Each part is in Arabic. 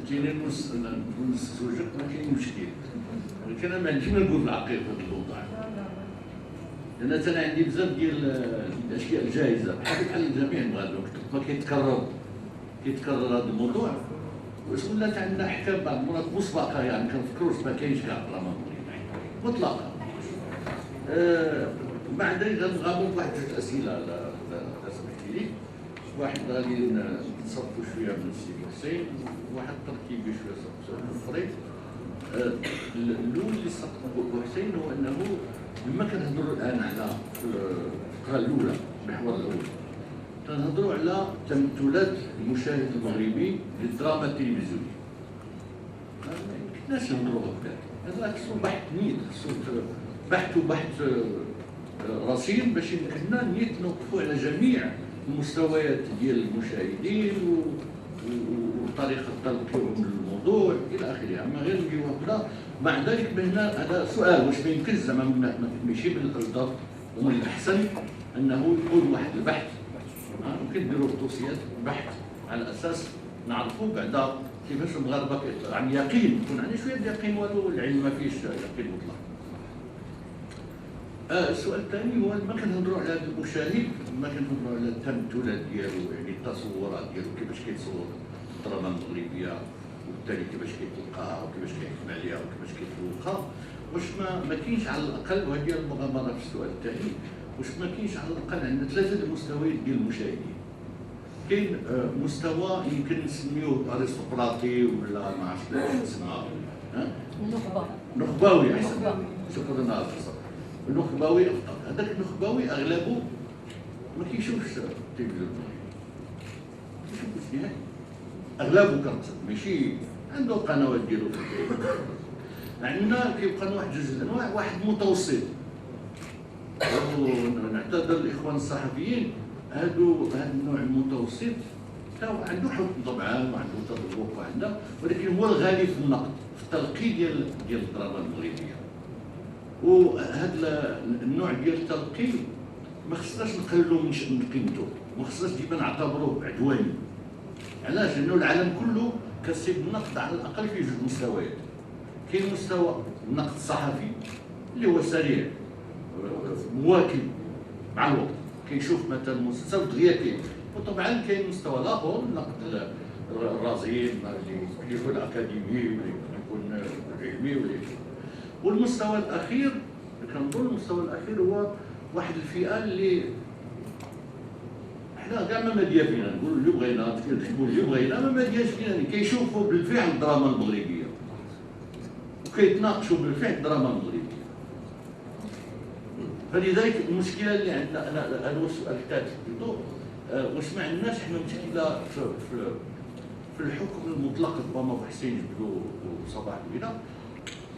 سالتيني نزوجك ما كاين مشكل، ولكن انا ما عنديش ما نقول في الحقيقه في هذا الموضوع. لان انا عندي بزاف ديال الاشياء الجاهزه بحال جميع المغادرين، ما كيتكرر هذا الموضوع. ولات عندنا حكايه بعض المرات مسبقه، يعني كنفكروش ما كاينش كاع البرلمان مطلقا. بعد ذلك غنغامر بواحد جوج الاسئله على سمحتي لي. واحد غادي نتصرفوا شويه من السي حسين، وواحد تركيبي شويه اخرين. الاول اللي سقط حسين هو انه لما كنهضروا الان على الفقره الاولى المحور الاول كنهضروا على تمثيلات المشاهد المغربي للدراما التلفزيونيه. ما يمكنناش نهضروا هكذا، هذا خصو بحث نيت، خصو بحث رصين باش يمكننا نيت نوقفوا على جميع المستويات ديال المشاهدين وطريقه تلقيهم للموضوع الى اخره. اما غير نجيو هكذا مع ذلك هنا هذا سؤال واش ما يمكنش زعما ماشي من الافضل ومن الاحسن انه يكون واحد البحث، ممكن نديروا توصيات بحث على اساس نعرفوا بعدا كيفاش المغاربه عن يقين، يكون عندنا شويه اليقين، والو العلم ما فيش يقين مطلق. السؤال الثاني هو ما كنهضروا على المشاهد، ما كنهضروا على التمثيلات ديالو، يعني التصورات ديالو كيفاش كيتصور الدراما المغربيه، وبالتالي كيفاش كيتلقاها وكيفاش كيحكم عليها وكيفاش كيتوقع. واش ما كاينش على الاقل، وهذه المغامره في السؤال الثاني، واش ما كاينش على الاقل عندنا ثلاثه المستويات ديال المشاهدين. كاين مستوى يمكن نسميوه ارستقراطي ولا ما عرفتش كيفاش نسمى، نخبوي احسن، شكرا على النخبوي افضل. هذاك النخبوي اغلبه ما كيشوفش التلفزيون، ما كيشوفش نهائي، اغلبه كنقصد ماشي عنده قنوات ديالو في البيت. عندنا كيبقى واحد جوج الانواع، واحد متوسط، ونعتذر الاخوان الصحفيين، هذا النوع المتوسط عنده حكم طبعا وعنده تذوق وعنده، ولكن هو الغالي في النقد في التلقي ديال الدراما المغربيه. وهذا النوع ديال التلقي ما خصناش نقللوا من قيمته، ما خصناش ديما نعتبروه عدواني. علاش؟ لانه العالم كله كيصيب النقد على الاقل في جوج مستويات. كاين مستوى النقد الصحفي اللي هو سريع مواكب مع الوقت، كيشوف مثلا مسلسل غير وطبعا كاين مستوى الاخر النقد الرزين اللي يكون اكاديمي ولا يكون علمي والمستوى الاخير كنظن المستوى الاخير هو واحد الفئه اللي حنا كاع ما ماديه فينا، نقولوا اللي بغينا نكتبوا اللي بغينا، ما ديالش فينا، كيشوفوا بالفعل الدراما المغربيه وكيتناقشوا بالفعل الدراما المغربيه. فلذلك المشكله اللي عندنا هذا هو السؤال الثالث بلوتو، واش ما عندناش حنا مشكله في الحكم المطلق، ربما حسين جبدو وصباح بينا.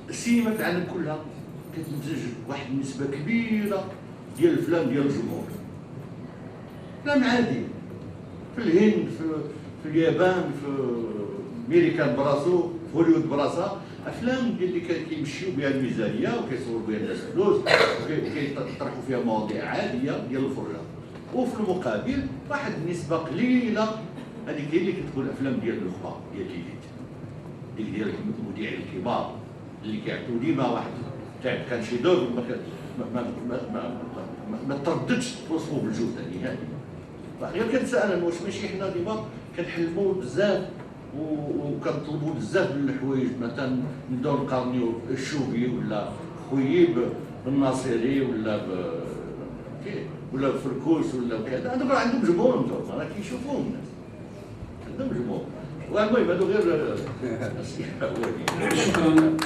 السينما في العالم كلها كتنتج واحد النسبه كبيره ديال الافلام ديال الجمهور، افلام عادي في الهند، في اليابان، في امريكا براسو، في هوليوود براسها، افلام اللي كيمشيو بها الميزانيه وكيصوروا بها الناس فلوس وكيطرحوا فيها مواضيع عاديه ديال الفرجه. وفي المقابل واحد النسبه قليله هذيك هي اللي كتكون افلام ديال النخبه ديال الجديد، ديال المذيعين الكبار اللي كيعطيو ديما واحد كان شي دور ما ترددش توصفوه بالجوده نهائيا. غير كنتسائل انا واش ماشي حنا ديما كنحلموا بزاف وكنطلبوا بزاف من الحوايج، مثلا نبداو نقارنيو الشوبي ولا خويب بالناصري ولا فركوس ولا كذا، هذوك عندهم جمهور، راه كيشوفوهم الناس، عندهم جمهور. المهم هذو غير شكرا.